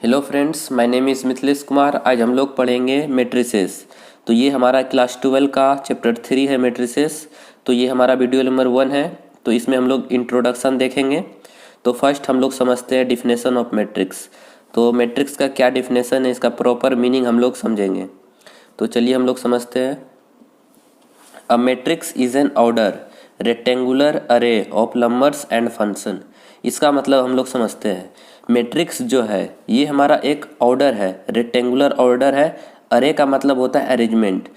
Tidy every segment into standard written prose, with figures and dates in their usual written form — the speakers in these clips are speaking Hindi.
Hello friends, my name is Mithilesh Kumar. आज हम लोग पढ़ेंगे मैट्रिसेस। तो ये हमारा क्लास 12 का चैप्टर 3 है मैट्रिसेस। तो ये हमारा वीडियो नंबर 1 है। तो इसमें हम लोग इंट्रोडक्शन देखेंगे। तो फर्स्ट हम लोग समझते हैं डिफिनेशन ऑफ मैट्रिक्स। तो मैट्रिक्स का क्या डिफिनेशन है, इसका प्रॉपर मीनिंग हम लोग समझेंगे। तो चलिए हम लोग समझते हैं। A matrix is an order rectangular अरे ऑफ नंबर्स एंड फंक्शन। इसका मतलब हम लोग समझते हैं, मैट्रिक्स जो है ये हमारा एक ऑर्डर है, रेक्टेंगुलर ऑर्डर है। अरे का मतलब होता है अरेंजमेंट।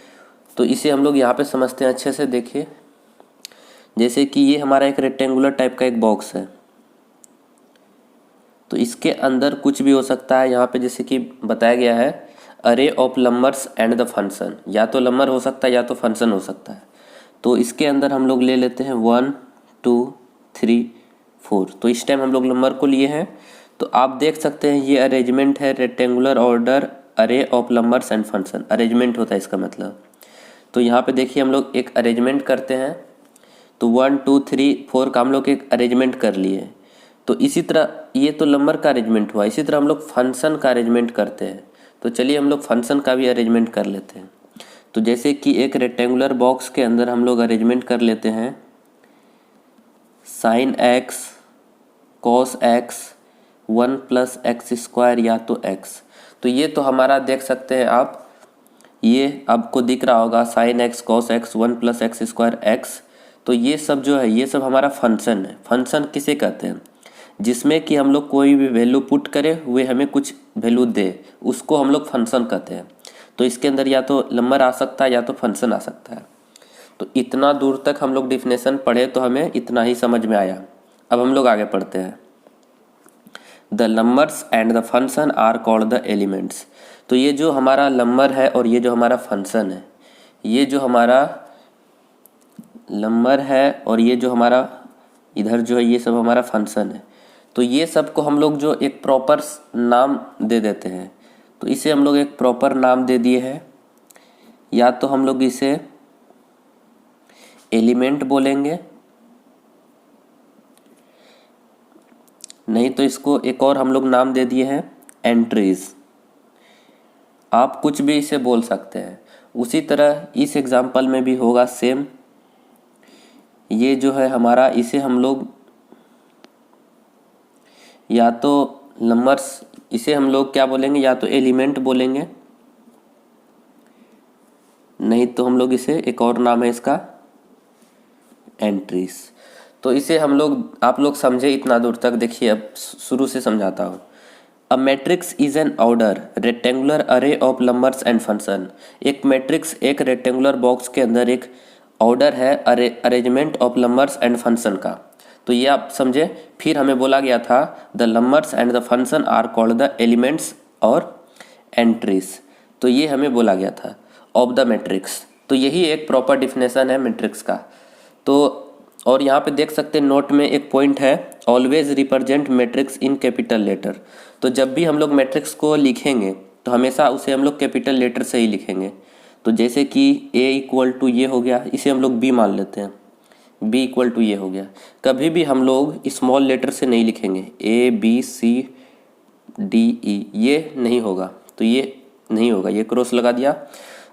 तो इसे हम लोग यहाँ पे समझते हैं अच्छे से। देखिए, जैसे कि ये हमारा एक रेक्टेंगुलर टाइप का एक बॉक्स है। तो इसके अंदर कुछ भी हो सकता है। यहाँ पे जैसे कि बताया गया है, अरे of numbers and the function. या तो नंबर हो सकता है या तो फंक्शन हो सकता है। तो इसके अंदर हम लोग ले लेते हैं 1 2 3 4। तो इस टाइम हम लोग नंबर को लिए हैं। तो आप देख सकते हैं ये अरेंजमेंट है, रेक्टेंगुलर ऑर्डर अरे of numbers and function. Arrangement होता है इसका मतलब। तो यहाँ पे देखिए हम लोग एक अरेंजमेंट करते हैं। तो 1 2 3 4 का हम लोग एक अरेंजमेंट कर लिए। तो इसी तरह ये तो नंबर का अरेंजमेंट हुआ, इसी तरह हम लोग फंक्शन का अरेंजमेंट करते हैं। तो चलिए हम लोग फंक्शन का भी अरेंजमेंट कर लेते हैं। तो जैसे कि एक रेक्टेंगुलर बॉक्स के अंदर हम लोग अरेंजमेंट कर लेते हैं sine x cos x 1 plus x square या तो एक्स। तो ये तो हमारा देख सकते हैं आप, ये आपको दिख रहा होगा sine x cos x 1 plus x square x. तो ये सब जो है ये सब हमारा फंक्शन है। फंक्शन किसे कहते हैं, जिसमें कि हम लोग कोई भी वैल्यू पुट करें हुए हमें कुछ वैल्यू दे, उसको हम लोग फंक्शन कहते हैं। तो इसके अंदर या तो नंबर आ सकता है या तो फंक्शन आ सकता है। तो इतना दूर तक हम लोग डिफिनेशन पढ़े तो हमें इतना ही समझ में आया। अब हम लोग आगे पढ़ते हैं। The numbers and the function are called the elements. तो ये जो हमारा नंबर है और ये जो हमारा फंक्शन है, ये जो हमारा नंबर है और ये जो हमारा इधर जो है ये सब हमारा फंक्शन है। तो ये सब को हम लोग जो एक प्रॉपर नाम दे देते हैं। तो इसे हम लोग एक प्रॉपर नाम दे दिए हैं। या तो हम लोग इसे एलिमेंट बोलेंगे, नहीं तो इसको एक और हम लोग नाम दे दिए हैं एंट्रीज। आप कुछ भी इसे बोल सकते हैं। उसी तरह इस एग्जाम्पल में भी होगा सेम। ये जो है हमारा, इसे हम लोग या तो नंबर्स, इसे हम लोग क्या बोलेंगे, या तो एलिमेंट बोलेंगे, नहीं तो हम लोग इसे एक और नाम है इसका एंट्रीज। तो इसे हम लोग, आप लोग समझे इतना दूर तक। देखिए अब शुरू से समझाता हूँ। A matrix is an order rectangular अरे ऑफ नंबर्स एंड फंक्शन। एक मैट्रिक्स एक रेक्टेंगुलर बॉक्स के अंदर एक ऑर्डर है, arrangement of numbers and function का। तो ये आप समझे। फिर हमें बोला गया था the numbers and the function are called the elements और एंट्रीज। तो ये हमें बोला गया था ऑफ द मैट्रिक्स। तो यही एक प्रॉपर डिफिनेशन है मैट्रिक्स का। तो और यहाँ पे देख सकते हैं नोट में एक पॉइंट है, always represent matrix in capital letter. तो जब भी हम लोग मैट्रिक्स को लिखेंगे तो हमेशा उसे हम लोग कैपिटल लेटर से ही लिखेंगे। तो जैसे कि A इक्वल टू ये हो गया, इसे हम लोग B मान लेते हैं। B इक्वल टू ये हो गया। कभी भी हम लोग स्मॉल लेटर से नहीं लिखेंगे, ABCDE ये नहीं होगा। तो ये नहीं होगा, ये क्रॉस लगा दिया।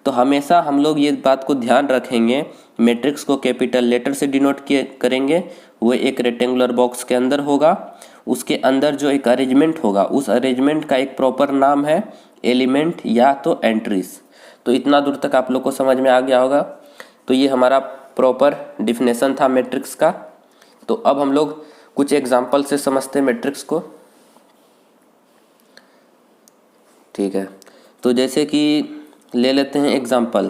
तो हमेशा हम लोग ये बात को ध्यान रखेंगे, मैट्रिक्स को कैपिटल लेटर से डिनोट करेंगे। वो एक रेक्टेंगुलर बॉक्स के अंदर होगा, उसके अंदर जो एक अरेंजमेंट होगा उस अरेंजमेंट का एक प्रॉपर नाम है एलिमेंट या तो एंट्रीज। तो इतना दूर तक आप लोग को समझ में आ गया होगा। तो ये हमारा प्रॉपर डिफिनेशन था मैट्रिक्स का। तो अब हम लोग कुछ एग्जाम्पल से समझते हैं मैट्रिक्स को। ठीक है, तो जैसे कि ले लेते हैं एग्जाम्पल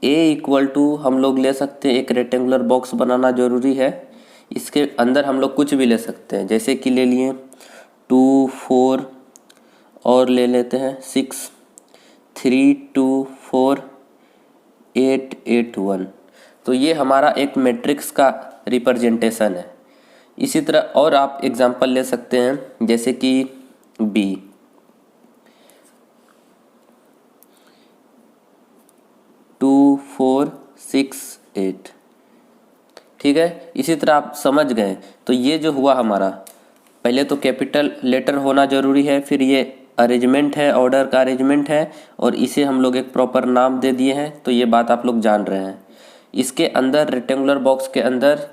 A इक्वल टू, हम लोग ले सकते हैं, एक रेक्टेंगुलर बॉक्स बनाना जरूरी है। इसके अंदर हम लोग कुछ भी ले सकते हैं, जैसे कि ले लिए 2 4 और ले लेते हैं 6 3 2 4 8 8 1। तो ये हमारा एक मैट्रिक्स का रिप्रेजेंटेशन है। इसी तरह और आप एग्जाम्पल ले सकते हैं, जैसे कि B 2 4 6 8। ठीक है, इसी तरह आप समझ गए। तो ये जो हुआ हमारा पहले तो कैपिटल लेटर होना ज़रूरी है, फिर ये अरेंजमेंट है, ऑर्डर का अरेंजमेंट है, और इसे हम लोग एक प्रॉपर नाम दे दिए हैं। तो ये बात आप लोग जान रहे हैं। इसके अंदर रेक्टेंगुलर बॉक्स के अंदर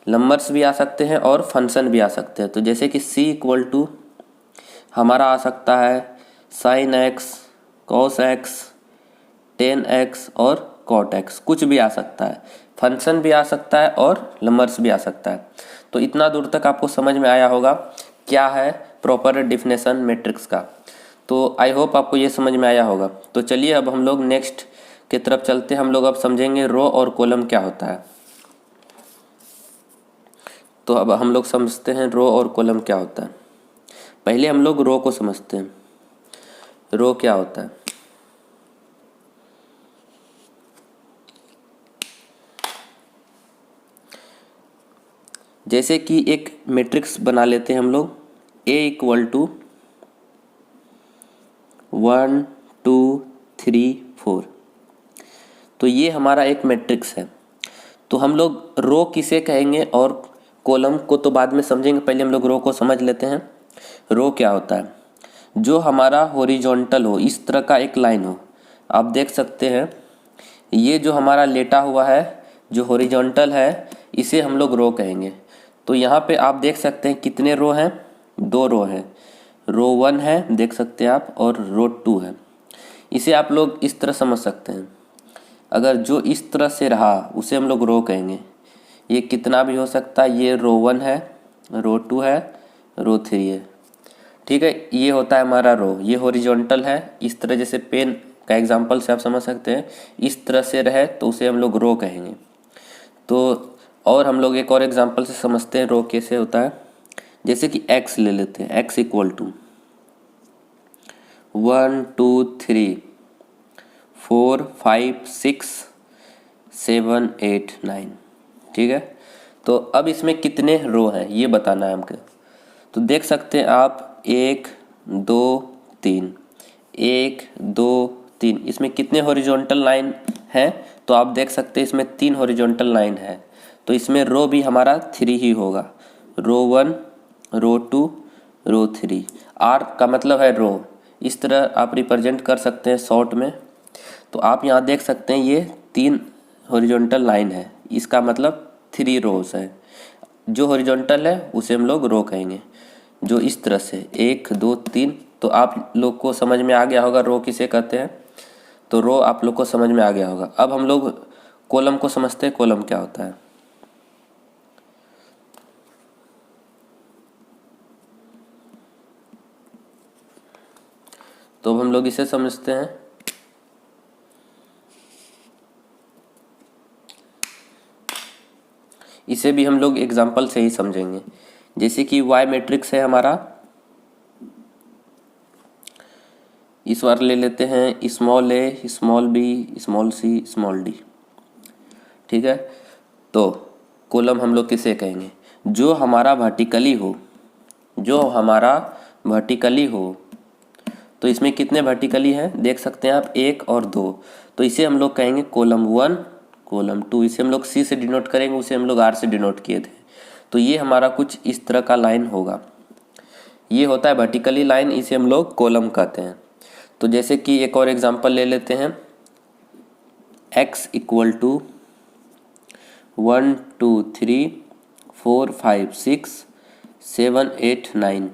नंबर्स भी आ सकते हैं और फंक्शन भी आ सकते हैं। तो जैसे कि c इक्वल टू हमारा आ सकता है sine x, cos x, ten x और कॉट एक्स, कुछ भी आ सकता है। फंक्शन भी आ सकता है और नंबर्स भी आ सकता है। तो इतना दूर तक आपको समझ में आया होगा क्या है प्रॉपर डिफिनेशन मैट्रिक्स का। तो आई होप आपको ये समझ में आया होगा। तो चलिए अब हम लोग नेक्स्ट की तरफ चलते हैं। हम लोग अब समझेंगे रो और कॉलम क्या होता है। तो अब हम लोग समझते हैं रो और कॉलम क्या होता है। पहले हम लोग रो को समझते हैं। रो क्या होता है? जैसे कि एक मैट्रिक्स बना लेते हैं हम लोग, A इक्वल टू 1 2 3 4। तो ये हमारा एक मैट्रिक्स है। तो हम लोग रो किसे कहेंगे और कॉलम को तो बाद में समझेंगे, पहले हम लोग रो को समझ लेते हैं। रो क्या होता है? जो हमारा हॉरिजॉन्टल हो, इस तरह का एक लाइन हो। आप देख सकते हैं ये जो हमारा लेटा हुआ है, जो हॉरिजॉन्टल है, इसे हम लोग रो कहेंगे। तो यहाँ पे आप देख सकते हैं कितने रो हैं? 2 रो हैं। रो 1 है, देख सकते हैं आप, और रो 2 है। इसे आप लोग इस तरह समझ सकते हैं, अगर जो इस तरह से रहा उसे हम लोग रो कहेंगे। ये कितना भी हो सकता है। ये रो 1 है, रो 2 है, रो 3 है। ठीक है, ये होता है हमारा रो। ये हॉरिजॉन्टल है, इस तरह जैसे पेन का एग्जांपल से आप समझ सकते हैं, इस तरह से रहे तो उसे हम लोग रो कहेंगे। तो और हम लोग एक और एग्जांपल से समझते हैं रो कैसे होता है। जैसे कि x ले लेते हैं, x इक्वल टू 1 2 3 4 5 6 7 8 9। ठीक है, तो अब इसमें कितने रो हैं ये बताना है हमको। तो देख सकते हैं आप 1 2 3, 1 2 3, इसमें कितने हॉरिजॉन्टल लाइन हैं? तो आप देख सकते हैं इसमें 3 हॉरिजॉन्टल लाइन है। तो इसमें रो भी हमारा 3 ही होगा। रो 1, रो 2, रो 3। आर का मतलब है रो। इस तरह आप रिप्रेजेंट कर सकते हैं शॉर्ट में। तो आप यहाँ देख सकते हैं ये 3 हॉरिजॉन्टल लाइन है, इसका मतलब 3 रोज है। जो हॉरिजॉन्टल है उसे हम लोग रो कहेंगे। जो इस तरह से 1 2 3, तो आप लोग को समझ में आ गया होगा रो किसे कहते हैं। तो रो आप लोग को समझ में आ गया होगा। अब हम लोग कॉलम को समझते हैं, कॉलम क्या होता है। तो अब हम लोग इसे समझते हैं। इसे भी हम लोग एग्जाम्पल से ही समझेंगे। जैसे कि वाई मैट्रिक्स है हमारा, इस बार ले लेते हैं स्मॉल ए, small B, small C, small D. ठीक है, तो कॉलम हम लोग किसे कहेंगे? जो हमारा वर्टिकली हो, जो हमारा वर्टिकली हो। तो इसमें कितने वर्टिकली हैं देख सकते हैं आप, 1 और 2। तो इसे हम लोग कहेंगे कॉलम 1, कॉलम 2। इसे हम लोग सी से डिनोट करेंगे, उसे हम लोग आर से डिनोट किए थे। तो ये हमारा कुछ इस तरह का लाइन होगा। ये होता है वर्टिकली लाइन, इसे हम लोग कॉलम कहते हैं। तो जैसे कि एक और एग्जांपल ले लेते हैं, x इक्वल टू 1 2 3 4 5 6 7 8 9।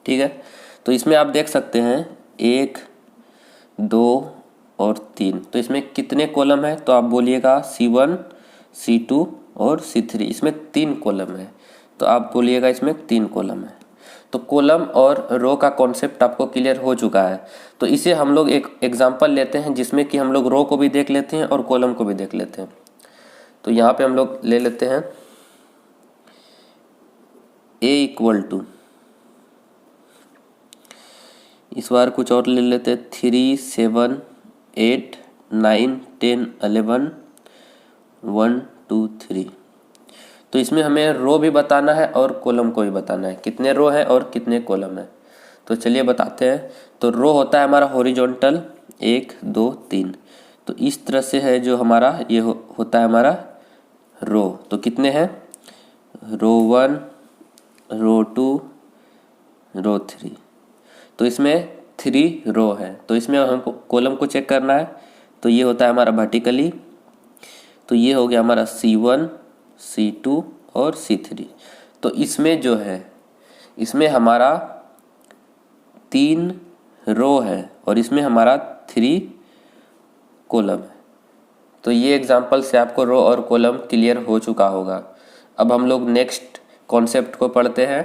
ठीक है, तो इसमें आप देख सकते हैं 1 2 और 3। तो इसमें कितने कॉलम है? तो आप बोलिएगा C1 C2 और C3। इसमें 3 कॉलम है। तो आप बोलिएगा इसमें 3 कॉलम है। तो कॉलम और रो का कॉन्सेप्ट आपको क्लियर हो चुका है। तो इसे हम लोग एक एग्जांपल लेते हैं जिसमें कि हम लोग रो को भी देख लेते हैं और कॉलम को भी देख लेते हैं। तो यहाँ पे हम लोग ले लेते हैं A इक्वल टू, इस बार कुछ और ले लेते हैं, 3 7 8 9 10 11 1 2 3। तो इसमें हमें रो भी बताना है और कॉलम को भी बताना है, कितने रो है और कितने कॉलम है। तो चलिए बताते हैं। तो रो होता है हमारा हॉरिजॉन्टल 1 2 3। तो इस तरह से है जो हमारा ये होता है हमारा रो। तो कितने हैं? रो 1, रो 2, रो 3। तो इसमें 3 रो है, तो इसमें हमको कॉलम को चेक करना है। तो ये होता है हमारा वर्टिकली, तो ये हो गया हमारा C1, C2 और C3। तो इसमें जो है, इसमें हमारा 3 रो है और इसमें हमारा 3 कॉलम है। तो ये एग्जांपल से आपको रो और कॉलम क्लियर हो चुका होगा। अब हम लोग नेक्स्ट कॉन्सेप्ट को पढ़ते हैं,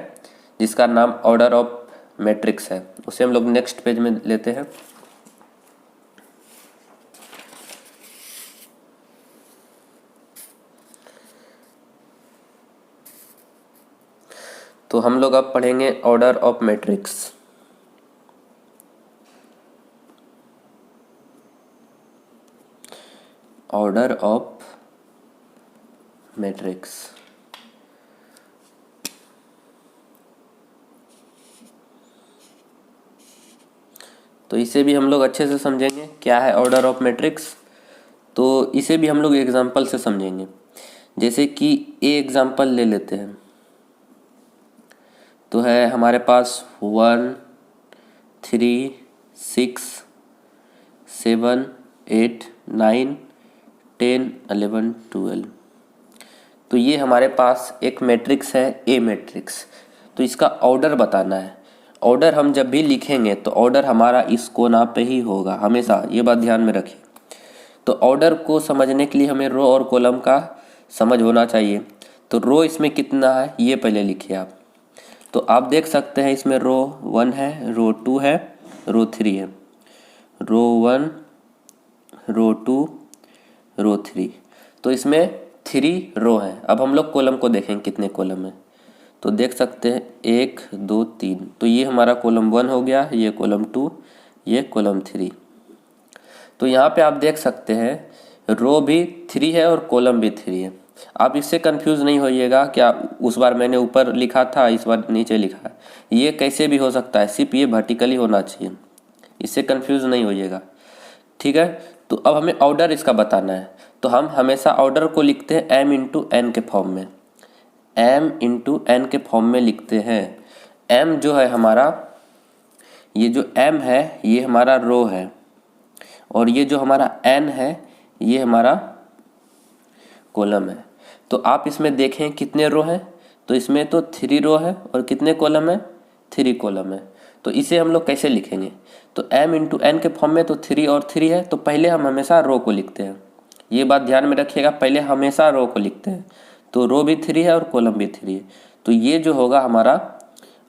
जिसका नाम ऑर्डर ऑफ मैट्रिक्स है। उसे हम लोग नेक्स्ट पेज में लेते हैं। तो हम लोग अब पढ़ेंगे order of matrix. Order of matrix. तो इसे भी हम लोग अच्छे से समझेंगे क्या है ऑर्डर ऑफ मैट्रिक्स। तो इसे भी हम लोग एग्जांपल से समझेंगे। जैसे कि ए एग्जांपल ले लेते हैं, तो है हमारे पास 1, 3, 6, 7, 8, 9, 10, 11, 12। तो ये हमारे पास एक मैट्रिक्स है, ए मैट्रिक्स। तो इसका ऑर्डर बताना है। ऑर्डर हम जब भी लिखेंगे तो ऑर्डर हमारा इस कोना पे ही होगा हमेशा, ये बात ध्यान में रखिए। तो ऑर्डर को समझने के लिए हमें रो और कॉलम का समझ होना चाहिए। तो रो इसमें कितना है ये पहले लिखिए आप। तो आप देख सकते हैं इसमें रो 1 है, रो 2 है, रो 3 है। रो 1, रो 2, रो 3। तो इसमें 3 रो हैं। अब हम लोग कॉलम को देखें कितने कॉलम है। तो देख सकते हैं 1, 2, 3। तो ये हमारा कॉलम 1 हो गया, ये कॉलम 2, ये कॉलम 3। तो यहाँ पे आप देख सकते हैं रो भी 3 है और कॉलम भी 3 है। आप इससे कंफ्यूज नहीं होइएगा, क्या उस बार मैंने ऊपर लिखा था इस बार नीचे लिखा है, ये कैसे भी हो सकता है, सिर्फ ये वर्टिकली होना चाहिए। इससे कंफ्यूज नहीं होइएगा, ठीक है। तो अब हमें ऑर्डर इसका बताना है। तो हम हमेशा ऑर्डर को लिखते हैं m इंटू एन के फॉर्म में। m इंटू एन के फॉर्म में लिखते हैं। m जो है हमारा, ये जो m है ये हमारा रो है, और ये जो हमारा n है ये हमारा कॉलम है। तो आप इसमें देखें कितने रो हैं। तो इसमें तो 3 रो है और कितने कॉलम है, 3 कॉलम है। तो इसे हम लोग कैसे लिखेंगे। तो m इंटू एन के फॉर्म में तो 3 और 3 है, तो पहले हम हमेशा रो को लिखते हैं। ये बात ध्यान में रखिएगा, पहले हमेशा रो को लिखते हैं। तो रो भी 3 है और कॉलम भी 3 है। तो ये जो होगा हमारा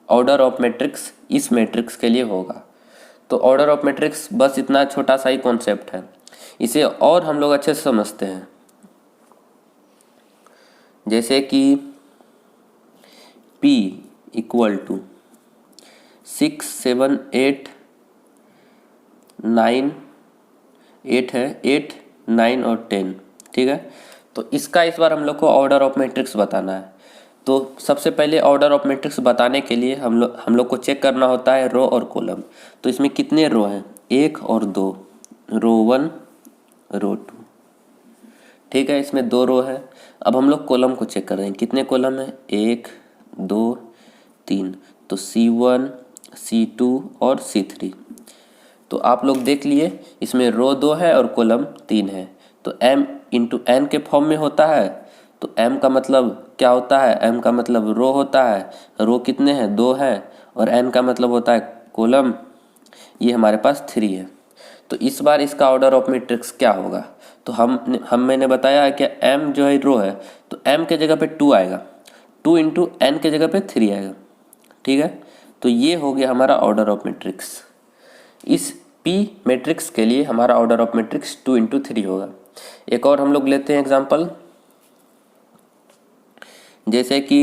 ऑर्डर ऑफ मैट्रिक्स इस मैट्रिक्स के लिए होगा। तो ऑर्डर ऑफ मैट्रिक्स बस इतना छोटा सा ही कॉन्सेप्ट है, इसे और हम लोग अच्छे से समझते हैं। जैसे कि P इक्वल टू 6, 7, 8, 9, 8 है, 8, 9 और 10, ठीक है। तो इसका इस बार हम लोग को ऑर्डर ऑफ मैट्रिक्स बताना है। तो सबसे पहले ऑर्डर ऑफ मैट्रिक्स बताने के लिए हम लोग को चेक करना होता है रो और कॉलम। तो इसमें कितने रो हैं, 1 और 2, रो 1, रो 2, ठीक है। इसमें 2 रो है। अब हम लोग कॉलम को चेक कर रहे हैं, कितने कॉलम है, 1, 2, 3। तो C1, C2 और C3। तो आप लोग देख लिए इसमें रो 2 है और कॉलम 3 है। तो m इंटू एन के फॉर्म में होता है। तो m का मतलब क्या होता है, m का मतलब रो होता है। रो कितने हैं, 2 है, और n का मतलब होता है कॉलम। ये हमारे पास 3 है। तो इस बार इसका ऑर्डर ऑफ मैट्रिक्स क्या होगा। तो मैंने बताया है कि m जो है रो है, तो m के जगह पे 2 आएगा, 2 इंटू एन के जगह पे 3 आएगा, ठीक है। तो ये हो गया हमारा ऑर्डर ऑफ मैट्रिक्स। इस P मैट्रिक्स के लिए हमारा ऑर्डर ऑफ मैट्रिक्स 2 इंटू 3 होगा। एक और हम लोग लेते हैं एग्जांपल, जैसे कि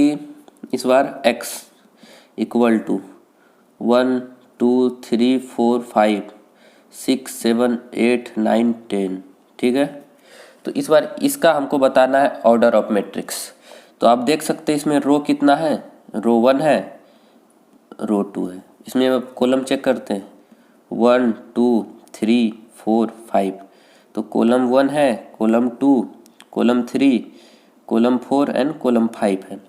इस बार x इक्वल टू 1, 2, 3, 4, 5, 6, 7, 8, 9, 10, ठीक है। तो इस बार इसका हमको बताना है ऑर्डर ऑफ मैट्रिक्स। तो आप देख सकते हैं इसमें रो कितना है, रो 1 है, रो 2 है। इसमें अब कॉलम चेक करते हैं, 1, 2, 3, 4, 5। तो कॉलम 1 है, column 2, column 3, column 4 and column 5 है।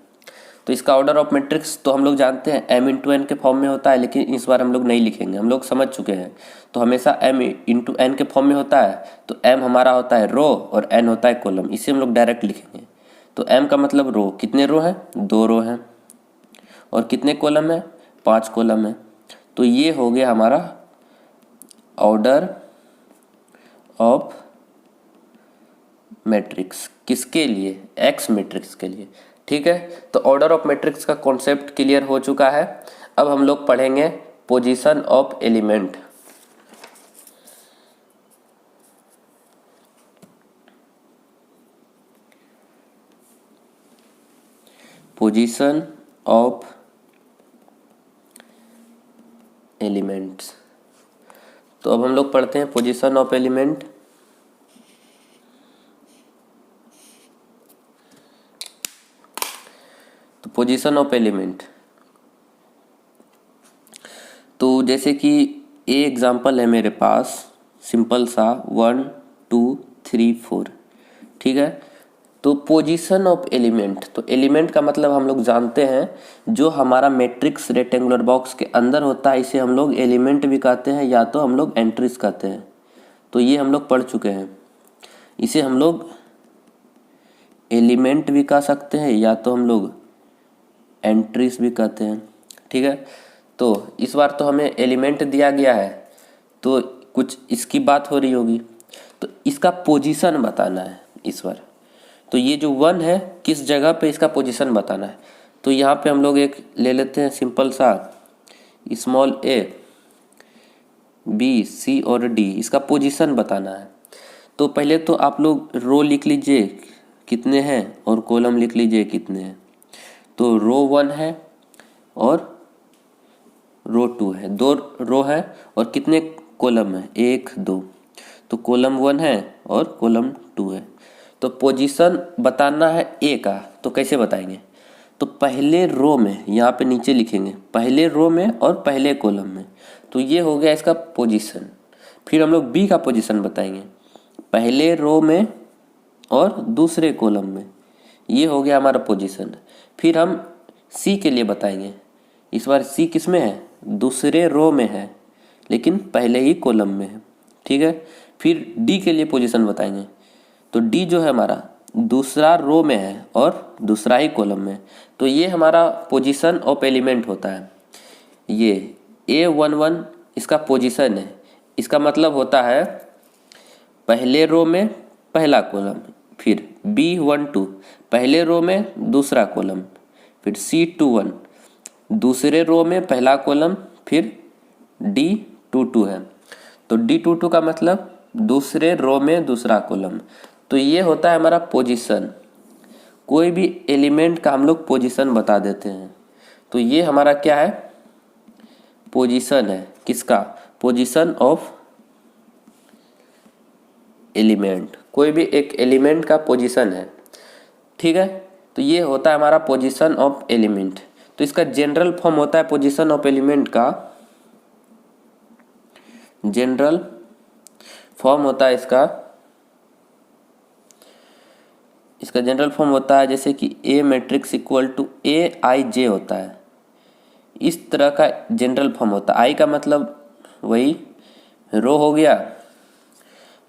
तो इसका ऑर्डर ऑफ मैट्रिक्स तो हम लोग जानते हैं m इंटू एन के फॉर्म में होता है, लेकिन इस बार हम लोग नहीं लिखेंगे, हम लोग समझ चुके हैं। तो हमेशा m इंटू एन के फॉर्म में होता है, तो m हमारा होता है रो और n होता है कॉलम, इसे हम लोग डायरेक्ट लिखेंगे। तो m का मतलब रो, कितने रो हैं? 2 रो हैं। और कितने कॉलम है? 5 कॉलम है। तो ये हो गया हमारा ऑर्डर ऑफ मैट्रिक्स, किसके लिए? एक्स मैट्रिक्स के लिए। ठीक है, तो ऑर्डर ऑफ मैट्रिक्स का कॉन्सेप्ट क्लियर हो चुका है। अब हम लोग पढ़ेंगे position of element. Position of elements. तो अब हम लोग पढ़ते हैं पोजीशन ऑफ एलिमेंट। तो पोजीशन ऑफ एलिमेंट, तो जैसे कि ए एग्जांपल है मेरे पास, सिंपल सा 1 2 3 4। ठीक है, तो पोजीशन ऑफ एलिमेंट, तो एलिमेंट का मतलब हम लोग जानते हैं जो हमारा मैट्रिक्स रेक्टेंगुलर बॉक्स के अंदर होता है, इसे हम लोग एलिमेंट भी कहते हैं या तो हम लोग एंट्रीज कहते हैं। तो ये हम लोग पढ़ चुके हैं। इसे हम लोग एलिमेंट भी कह सकते हैं या तो हम लोग एंट्रीज भी कहते हैं। ठीक है, तो इस बार तो हमें एलिमेंट दिया गया है, तो कुछ इसकी बात हो रही होगी, तो इसका पोजीशन बताना है इस बार। तो ये जो 1 है, किस जगह पे इसका पोजीशन बताना है। तो यहाँ पे हम लोग एक ले लेते हैं सिंपल सा स्मॉल a b c और d, इसका पोजीशन बताना है। तो पहले तो आप लोग रो लिख लीजिए कितने हैं और कॉलम लिख लीजिए कितने हैं। तो रो 1 है और रो 2 है, 2 रो है और कितने कॉलम है? 1 2। तो कॉलम 1 है और कॉलम 2 है। तो पोजीशन बताना है ए का, तो कैसे बताएंगे? तो पहले रो में, यहाँ पे नीचे लिखेंगे पहले रो में और पहले कॉलम में। तो ये हो गया इसका पोजीशन। फिर हम लोग बी का पोजीशन बताएंगे पहले रो में और दूसरे कॉलम में, ये हो गया हमारा पोजीशन। फिर हम सी के लिए बताएंगे, इस बार सी किस में है? दूसरे रो में है लेकिन पहले ही कॉलम में है। ठीक है, फिर डी के लिए पोजीशन बताएंगे। तो डी जो है हमारा दूसरा रो में है और दूसरा ही कॉलम में। तो ये हमारा पोजीशन ऑफ एलिमेंट होता है। ये A11 इसका पोजीशन है, इसका मतलब होता है पहले रो में पहला कॉलम, फिर B12 पहले रो में दूसरा कॉलम, फिर C21 दूसरे रो में पहला कॉलम, फिर D22 है। तो D22 का मतलब दूसरे रो में दूसरा कॉलम। तो ये होता है हमारा पोजीशन। कोई भी एलिमेंट का हम लोग पोजीशन बता देते हैं। तो ये हमारा क्या है? पोजीशन है। किसका? Position of element. कोई भी एक एलिमेंट का पोजीशन है। ठीक है, तो ये होता है हमारा पोजीशन ऑफ एलिमेंट। तो इसका जनरल फॉर्म होता है पोजीशन ऑफ एलिमेंट का, जनरल फॉर्म होता है इसका जनरल फॉर्म होता है जैसे कि ए मैट्रिक्स इक्वल टू ए आई जे होता है। इस तरह का जनरल फॉर्म होता है। आई का मतलब वही रो हो गया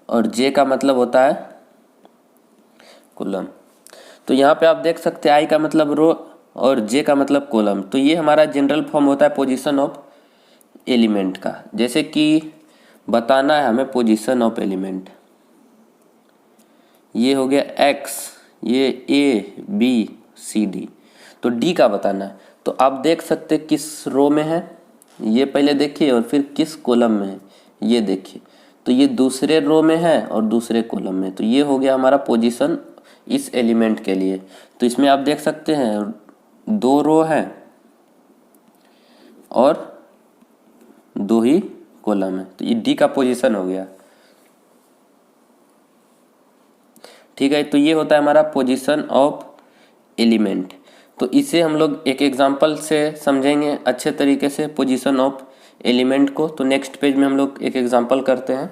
और जे का मतलब होता है कॉलम। तो यहाँ पे आप देख सकते हैं आई का मतलब रो और जे का मतलब कॉलम। तो ये हमारा जनरल फॉर्म होता है पोजीशन ऑफ एलिमेंट का। जैसे कि बताना है हमें पोजीशन ऑफ एलिमेंट, ये हो गया एक्स, ये ए बी सी डी। तो डी का बताना है। तो आप देख सकते किस रो में है, ये पहले देखिए, और फिर किस कॉलम में है ये देखिए। तो ये दूसरे रो में है और दूसरे कॉलम में। तो ये हो गया हमारा पोजीशन इस एलिमेंट के लिए। तो इसमें आप देख सकते हैं 2 रो है और 2 ही कॉलम है। तो ये डी का पोजीशन हो गया। ठीक है, तो ये होता है हमारा पोजीशन ऑफ एलिमेंट। तो इसे हम लोग एक एग्जांपल से समझेंगे अच्छे तरीके से पोजीशन ऑफ एलिमेंट को। तो नेक्स्ट पेज में हम लोग एक एग्जांपल करते हैं।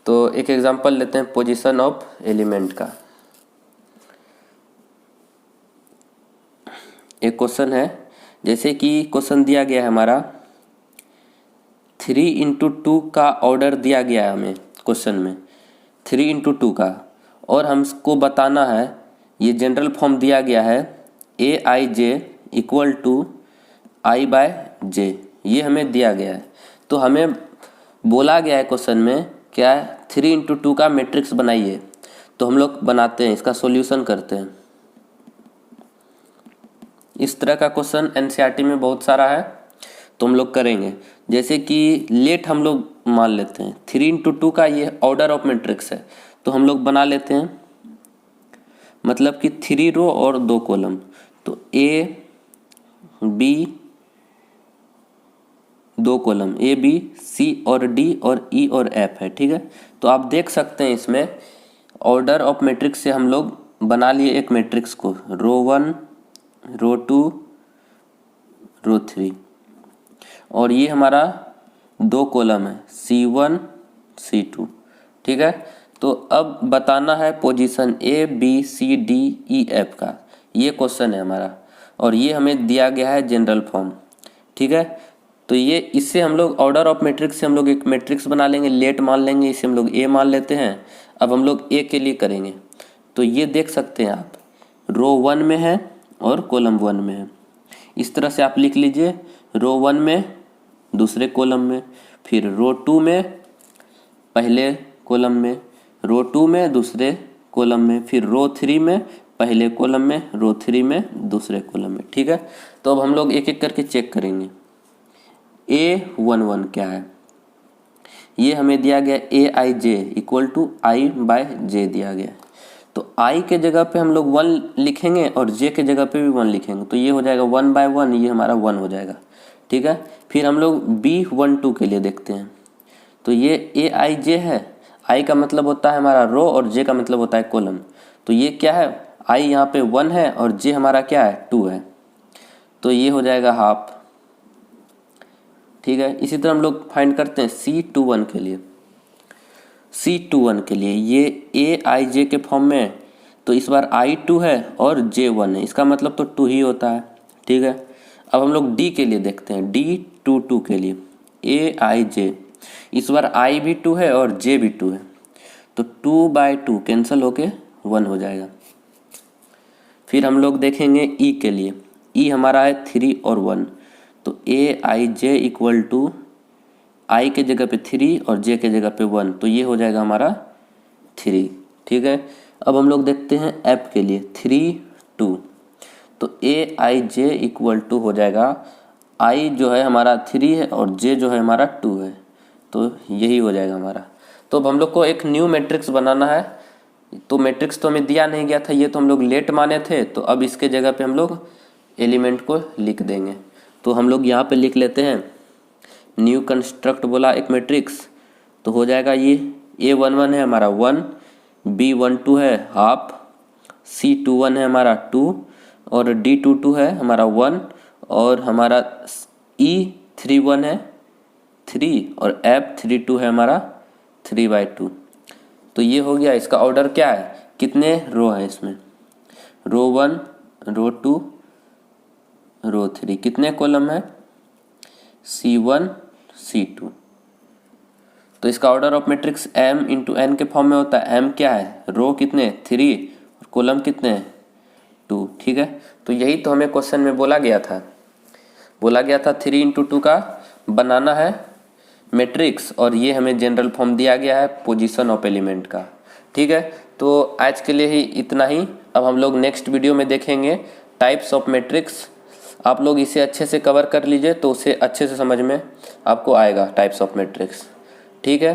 तो एक एग्जांपल लेते हैं पोजीशन ऑफ एलिमेंट का। एक क्वेश्चन है, जैसे कि क्वेश्चन दिया गया है हमारा 3×2 का ऑर्डर दिया गया है हमें क्वेश्चन में 3×2 का, और हमको बताना है, ये जनरल फॉर्म दिया गया है aij इक्वल टू i/j, ये हमें दिया गया है। तो हमें बोला गया है क्वेश्चन में क्या है, 3×2 का मैट्रिक्स बनाइए। तो हम लोग बनाते हैं, इसका सॉल्यूशन करते हैं। इस तरह का क्वेश्चन एनसीईआरटी में बहुत सारा है, तो हम लोग करेंगे। जैसे कि लेट हम लोग मान लेते हैं 3×2 का ये ऑर्डर ऑफ मैट्रिक्स है, तो हम लोग बना लेते हैं, मतलब कि 3 रो और 2 कॉलम। तो A B 2 column A B C और डी और ई और एफ है, ठीक है। तो आप देख सकते हैं इसमें ऑर्डर ऑफ मैट्रिक्स से हम लोग बना लिए एक मैट्रिक्स को, रो 1 रो 2 रो 3, और ये हमारा 2 कॉलम है C1 C2, ठीक है। तो अब बताना है position A B C D E F का, ये क्वेश्चन है हमारा, और ये हमें दिया गया है जनरल फॉर्म, ठीक है। तो ये इससे हम लोग ऑर्डर ऑफ मैट्रिक्स से हम लोग एक मैट्रिक्स बना लेंगे, लेट मान लेंगे, इसे हम लोग A मान लेते हैं। अब हम लोग A के लिए करेंगे, तो ये देख सकते हैं आप, रो 1 में है और कॉलम 1 में है। इस तरह से आप लिख लीजिए, रो 1 में दूसरे कॉलम में, फिर रो 2 में पहले कॉलम में, रो 2 में दूसरे कॉलम में, फिर रो 3 में पहले कॉलम में, रो 3 में दूसरे कॉलम में, ठीक है। तो अब हम लोग एक एक करके चेक करेंगे। A11 क्या है, ये हमें दिया गया aij इक्वल टू i/j दिया गया। तो i के जगह पे हम लोग 1 लिखेंगे और j के जगह पे भी 1 लिखेंगे, तो ये हो जाएगा 1/1, ये हमारा 1 हो जाएगा, ठीक है। फिर हम लोग B12 के लिए देखते हैं, तो ये aij है, i का मतलब होता है हमारा रो और j का मतलब होता है कॉलम। तो ये क्या है, i यहाँ पे 1 है और j हमारा क्या है 2 है, तो ये हो जाएगा हाफ, ठीक है। इसी तरह हम लोग फाइंड करते हैं C21 के लिए। C21 के लिए ये aij के फॉर्म में, तो इस बार i2 है और j1 है, इसका मतलब तो 2 ही होता है, ठीक है। अब हम लोग D के लिए देखते हैं, D22 के लिए aij, इस बार i भी 2 है और j भी 2 है, तो 2/2 कैंसिल होके 1 हो जाएगा। फिर हम लोग देखेंगे E के लिए, E हमारा है 3 और 1, तो aij इक्वल टू i के जगह पे 3 और j के जगह पे 1, तो ये हो जाएगा हमारा 3, ठीक है। अब हम लोग देखते हैं F के लिए 3 2, तो aij इक्वल टू हो जाएगा, i जो है हमारा 3 है और j जो है हमारा 2 है, तो यही हो जाएगा हमारा। तो अब हम लोग को एक न्यू मैट्रिक्स बनाना है, तो मैट्रिक्स तो हमें दिया नहीं गया था, ये तो हम लोग लेट माने थे, तो अब इसके जगह पे हम लोग एलिमेंट को लिख देंगे। तो हम लोग यहाँ पे लिख लेते हैं, न्यू कंस्ट्रक्ट बोला एक मैट्रिक्स, तो हो जाएगा ये A11 है हमारा 1, B12 है हाफ, C21 है हमारा 2 और D22 है हमारा 1 और हमारा E31 है 3 और F32 है हमारा 3/2। तो ये हो गया, इसका ऑर्डर क्या है, कितने रो है इसमें, रो 1 रो 2 रो 3, कितने कॉलम है C1 C2। तो इसका order of matrix m into n के फॉर्म में होता है। m क्या है, रो कितने 3 और कॉलम कितने 2, ठीक है। तो यही तो हमें क्वेश्चन में बोला गया था 3×2 का बनाना है मैट्रिक्स, और ये हमें जनरल फॉर्म दिया गया है पोजीशन ऑफ एलिमेंट का, ठीक है। तो आज के लिए ही इतना ही। अब हम लोग नेक्स्ट वीडियो में देखेंगे टाइप्स ऑफ मैट्रिक्स। आप लोग इसे अच्छे से कवर कर लीजिए, तो उसे अच्छे से समझ में आपको आएगा टाइप्स ऑफ मैट्रिक्स, ठीक है।